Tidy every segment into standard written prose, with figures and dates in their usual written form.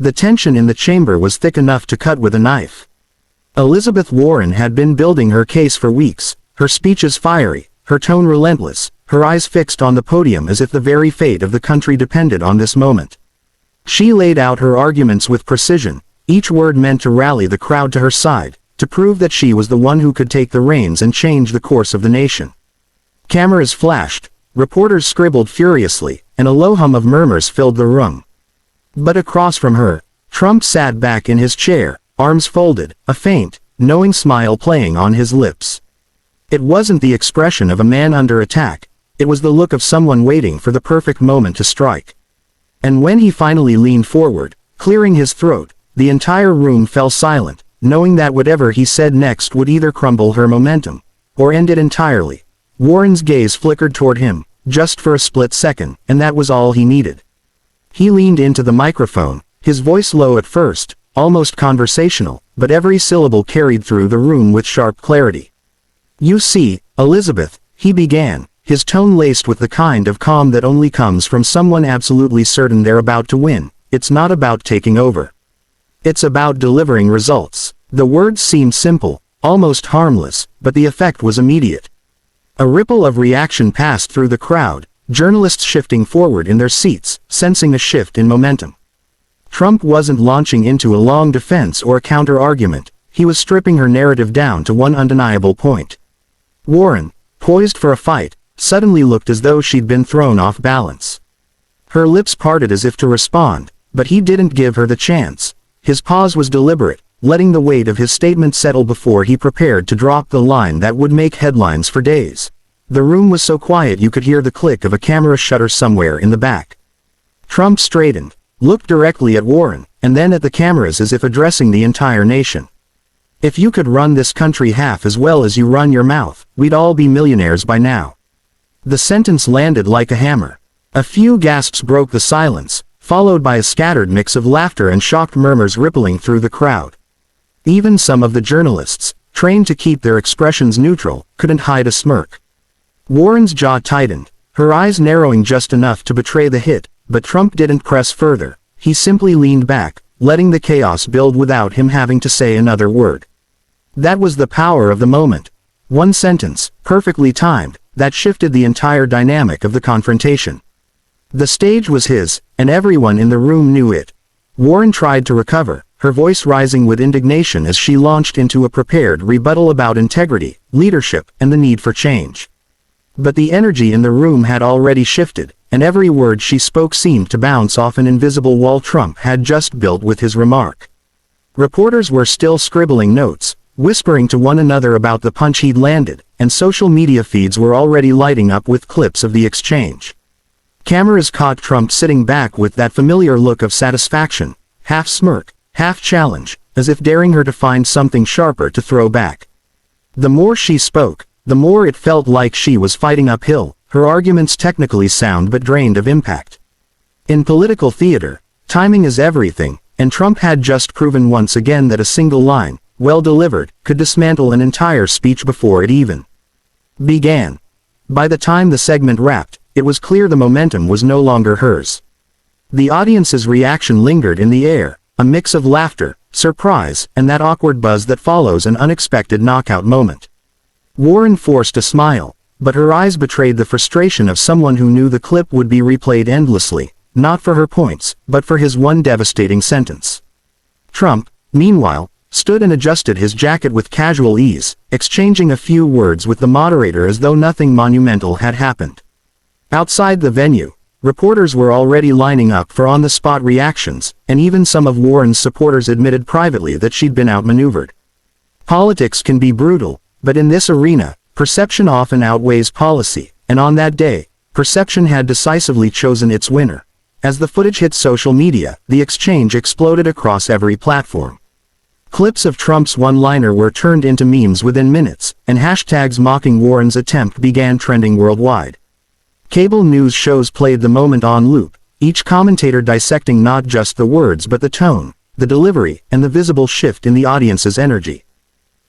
The tension in the chamber was thick enough to cut with a knife. Elizabeth Warren had been building her case for weeks, her speeches fiery, her tone relentless, her eyes fixed on the podium as if the very fate of the country depended on this moment. She laid out her arguments with precision, each word meant to rally the crowd to her side, to prove that she was the one who could take the reins and change the course of the nation. Cameras flashed, reporters scribbled furiously, and a low hum of murmurs filled the room. But across from her, Trump sat back in his chair, arms folded, a faint, knowing smile playing on his lips. It wasn't the expression of a man under attack, it was the look of someone waiting for the perfect moment to strike. And when he finally leaned forward, clearing his throat, the entire room fell silent, knowing that whatever he said next would either crumble her momentum, or end it entirely. Warren's gaze flickered toward him, just for a split second, and that was all he needed. He leaned into the microphone, his voice low at first, almost conversational, but every syllable carried through the room with sharp clarity. "You see, Elizabeth," he began, his tone laced with the kind of calm that only comes from someone absolutely certain they're about to win, "it's not about taking over. It's about delivering results." The words seemed simple, almost harmless, but the effect was immediate. A ripple of reaction passed through the crowd, journalists shifting forward in their seats, sensing a shift in momentum. Trump wasn't launching into a long defense or a counter-argument, he was stripping her narrative down to one undeniable point. Warren, poised for a fight, suddenly looked as though she'd been thrown off balance. Her lips parted as if to respond, but he didn't give her the chance. His pause was deliberate, letting the weight of his statement settle before he prepared to drop the line that would make headlines for days. The room was so quiet you could hear the click of a camera shutter somewhere in the back. Trump straightened, looked directly at Warren, and then at the cameras as if addressing the entire nation. "If you could run this country half as well as you run your mouth, we'd all be millionaires by now." The sentence landed like a hammer. A few gasps broke the silence, followed by a scattered mix of laughter and shocked murmurs rippling through the crowd. Even some of the journalists, trained to keep their expressions neutral, couldn't hide a smirk. Warren's jaw tightened, her eyes narrowing just enough to betray the hit, but Trump didn't press further. He simply leaned back, letting the chaos build without him having to say another word. That was the power of the moment. One sentence, perfectly timed, that shifted the entire dynamic of the confrontation. The stage was his, and everyone in the room knew it. Warren tried to recover, her voice rising with indignation as she launched into a prepared rebuttal about integrity, leadership, and the need for change. But the energy in the room had already shifted, and every word she spoke seemed to bounce off an invisible wall Trump had just built with his remark. Reporters were still scribbling notes, whispering to one another about the punch he'd landed, and social media feeds were already lighting up with clips of the exchange. Cameras caught Trump sitting back with that familiar look of satisfaction, half smirk, half challenge, as if daring her to find something sharper to throw back. The more she spoke, the more it felt like she was fighting uphill, her arguments technically sound but drained of impact. In political theater, timing is everything, and Trump had just proven once again that a single line, well delivered, could dismantle an entire speech before it even began. By the time the segment wrapped, it was clear the momentum was no longer hers. The audience's reaction lingered in the air, a mix of laughter, surprise, and that awkward buzz that follows an unexpected knockout moment. Warren forced a smile, but her eyes betrayed the frustration of someone who knew the clip would be replayed endlessly, not for her points, but for his one devastating sentence. Trump, meanwhile, stood and adjusted his jacket with casual ease, exchanging a few words with the moderator as though nothing monumental had happened. Outside the venue, reporters were already lining up for on-the-spot reactions, and even some of Warren's supporters admitted privately that she'd been outmaneuvered. Politics can be brutal, but in this arena, perception often outweighs policy, and on that day, perception had decisively chosen its winner. As the footage hit social media, the exchange exploded across every platform. Clips of Trump's one-liner were turned into memes within minutes, and hashtags mocking Warren's attempt began trending worldwide. Cable news shows played the moment on loop, each commentator dissecting not just the words but the tone, the delivery, and the visible shift in the audience's energy.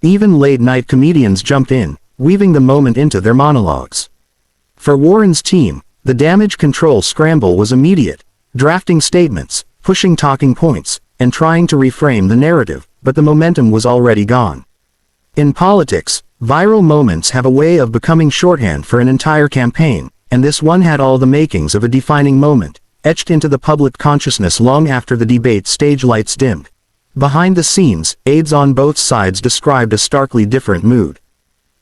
Even late-night comedians jumped in, weaving the moment into their monologues. For Warren's team, the damage control scramble was immediate, drafting statements, pushing talking points, and trying to reframe the narrative, but the momentum was already gone. In politics, viral moments have a way of becoming shorthand for an entire campaign, and this one had all the makings of a defining moment, etched into the public consciousness long after the debate stage lights dimmed. Behind the scenes, aides on both sides described a starkly different mood.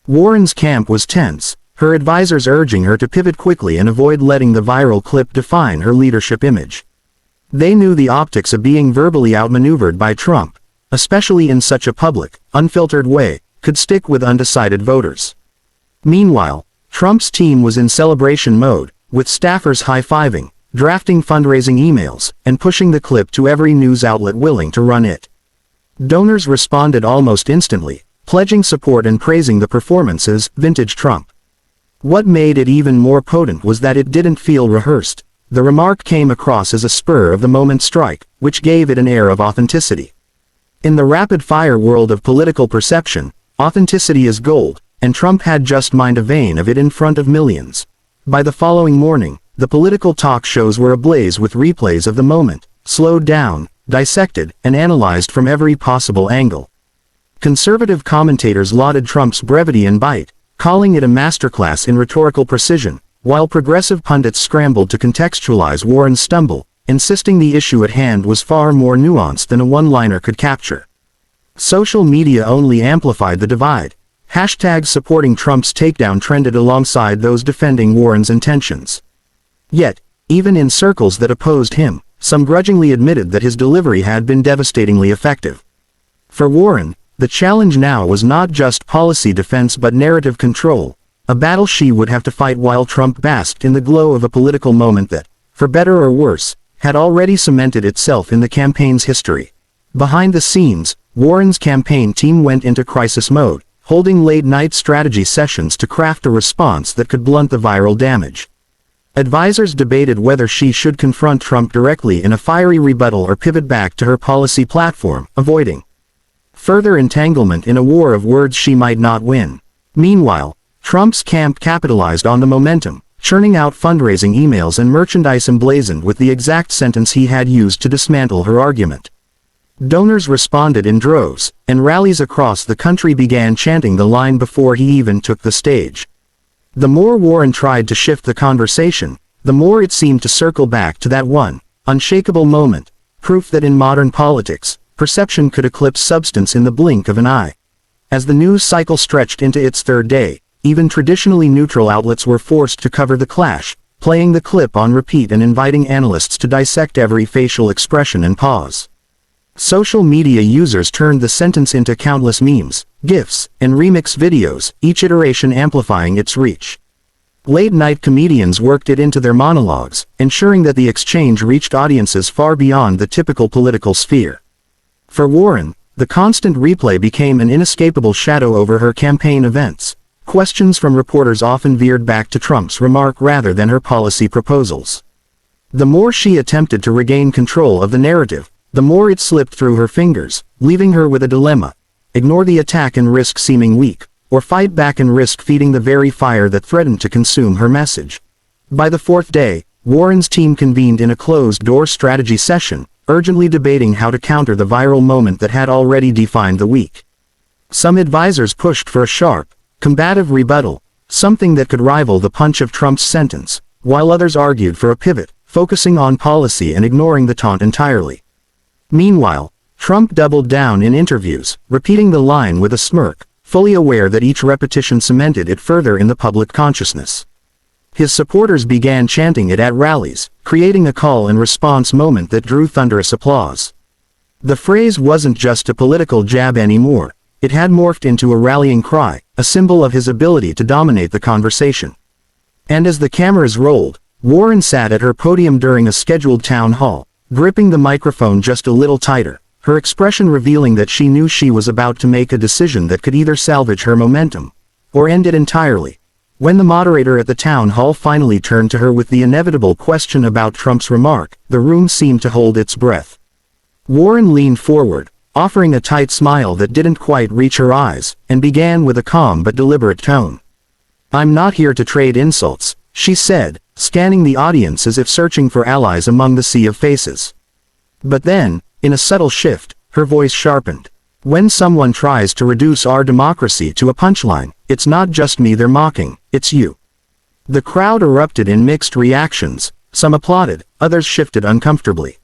Warren's camp was tense, her advisors urging her to pivot quickly and avoid letting the viral clip define her leadership image. They knew the optics of being verbally outmaneuvered by Trump, especially in such a public, unfiltered way, could stick with undecided voters. Meanwhile, Trump's team was in celebration mode, with staffers high-fiving, drafting fundraising emails, and pushing the clip to every news outlet willing to run it. Donors responded almost instantly, pledging support and praising the performance as vintage Trump. What made it even more potent was that it didn't feel rehearsed. The remark came across as a spur-of-the-moment strike, which gave it an air of authenticity. In the rapid-fire world of political perception, authenticity is gold, and Trump had just mined a vein of it in front of millions. By the following morning, the political talk shows were ablaze with replays of the moment, slowed down, dissected, and analyzed from every possible angle. Conservative commentators lauded Trump's brevity and bite, calling it a masterclass in rhetorical precision, while progressive pundits scrambled to contextualize Warren's stumble, insisting the issue at hand was far more nuanced than a one-liner could capture. Social media only amplified the divide. Hashtags supporting Trump's takedown trended alongside those defending Warren's intentions. Yet, even in circles that opposed him, some grudgingly admitted that his delivery had been devastatingly effective. For Warren, the challenge now was not just policy defense but narrative control, a battle she would have to fight while Trump basked in the glow of a political moment that, for better or worse, had already cemented itself in the campaign's history. Behind the scenes, Warren's campaign team went into crisis mode, holding late-night strategy sessions to craft a response that could blunt the viral damage. Advisors debated whether she should confront Trump directly in a fiery rebuttal or pivot back to her policy platform, avoiding further entanglement in a war of words she might not win. Meanwhile, Trump's camp capitalized on the momentum, churning out fundraising emails and merchandise emblazoned with the exact sentence he had used to dismantle her argument. Donors responded in droves, and rallies across the country began chanting the line before he even took the stage. The more Warren tried to shift the conversation, the more it seemed to circle back to that one, unshakable moment, proof that in modern politics, perception could eclipse substance in the blink of an eye. As the news cycle stretched into its third day, even traditionally neutral outlets were forced to cover the clash, playing the clip on repeat and inviting analysts to dissect every facial expression and pause. Social media users turned the sentence into countless memes, GIFs, and remix videos, each iteration amplifying its reach. Late-night comedians worked it into their monologues, ensuring that the exchange reached audiences far beyond the typical political sphere. For Warren, the constant replay became an inescapable shadow over her campaign events. Questions from reporters often veered back to Trump's remark rather than her policy proposals. The more she attempted to regain control of the narrative, the more it slipped through her fingers, leaving her with a dilemma: ignore the attack and risk seeming weak, or fight back and risk feeding the very fire that threatened to consume her message. By the fourth day, Warren's team convened in a closed-door strategy session, urgently debating how to counter the viral moment that had already defined the week. Some advisors pushed for a sharp, combative rebuttal, something that could rival the punch of Trump's sentence, while others argued for a pivot, focusing on policy and ignoring the taunt entirely. Meanwhile, Trump doubled down in interviews, repeating the line with a smirk, fully aware that each repetition cemented it further in the public consciousness. His supporters began chanting it at rallies, creating a call-and-response moment that drew thunderous applause. The phrase wasn't just a political jab anymore. It had morphed into a rallying cry, a symbol of his ability to dominate the conversation. And as the cameras rolled, Warren sat at her podium during a scheduled town hall, gripping the microphone just a little tighter, her expression revealing that she knew she was about to make a decision that could either salvage her momentum, or end it entirely. When the moderator at the town hall finally turned to her with the inevitable question about Trump's remark, the room seemed to hold its breath. Warren leaned forward, offering a tight smile that didn't quite reach her eyes, and began with a calm but deliberate tone. "I'm not here to trade insults," she said, scanning the audience as if searching for allies among the sea of faces. But then, in a subtle shift, her voice sharpened. When someone tries to reduce our democracy to a punchline, it's not just me they're mocking, it's you. The crowd erupted in mixed reactions, some applauded, others shifted uncomfortably.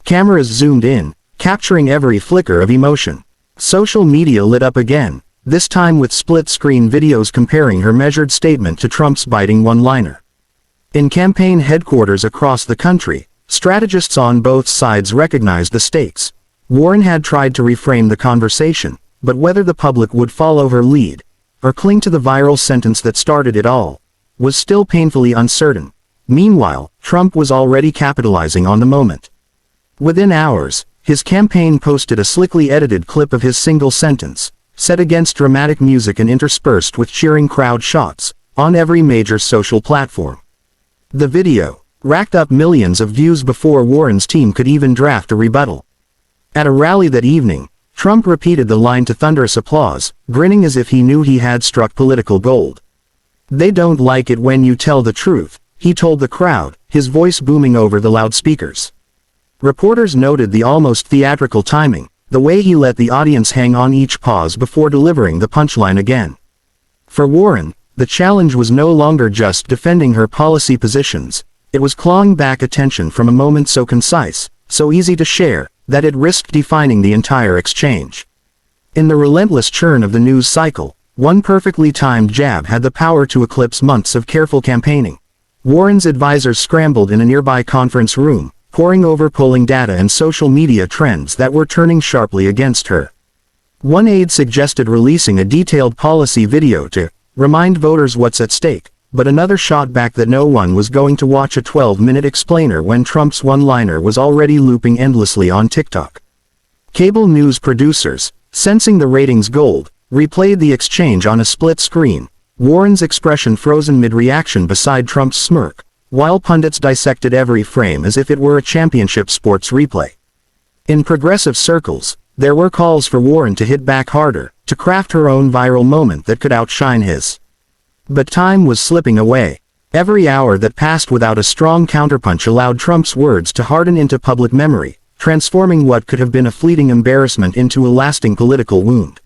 Cameras zoomed in, capturing every flicker of emotion. Social media lit up again, this time with split-screen videos comparing her measured statement to Trump's biting one-liner. In campaign headquarters across the country, strategists on both sides recognized the stakes. Warren had tried to reframe the conversation, but whether the public would follow her lead, or cling to the viral sentence that started it all, was still painfully uncertain. Meanwhile, Trump was already capitalizing on the moment. Within hours, his campaign posted a slickly edited clip of his single sentence, set against dramatic music and interspersed with cheering crowd shots, on every major social platform. The video racked up millions of views before Warren's team could even draft a rebuttal. At a rally that evening, Trump repeated the line to thunderous applause, grinning as if he knew he had struck political gold. "They don't like it when you tell the truth," he told the crowd, his voice booming over the loudspeakers. Reporters noted the almost theatrical timing, the way he let the audience hang on each pause before delivering the punchline again. For Warren, the challenge was no longer just defending her policy positions, it was clawing back attention from a moment so concise, so easy to share, that it risked defining the entire exchange. In the relentless churn of the news cycle, one perfectly timed jab had the power to eclipse months of careful campaigning. Warren's advisors scrambled in a nearby conference room, poring over polling data and social media trends that were turning sharply against her. One aide suggested releasing a detailed policy video to remind voters what's at stake, but another shot back that no one was going to watch a 12-minute explainer when Trump's one-liner was already looping endlessly on TikTok. Cable news producers, sensing the ratings gold, replayed the exchange on a split screen, Warren's expression frozen mid-reaction beside Trump's smirk, while pundits dissected every frame as if it were a championship sports replay. In progressive circles, there were calls for Warren to hit back harder, to craft her own viral moment that could outshine his. But time was slipping away. Every hour that passed without a strong counterpunch allowed Trump's words to harden into public memory, transforming what could have been a fleeting embarrassment into a lasting political wound.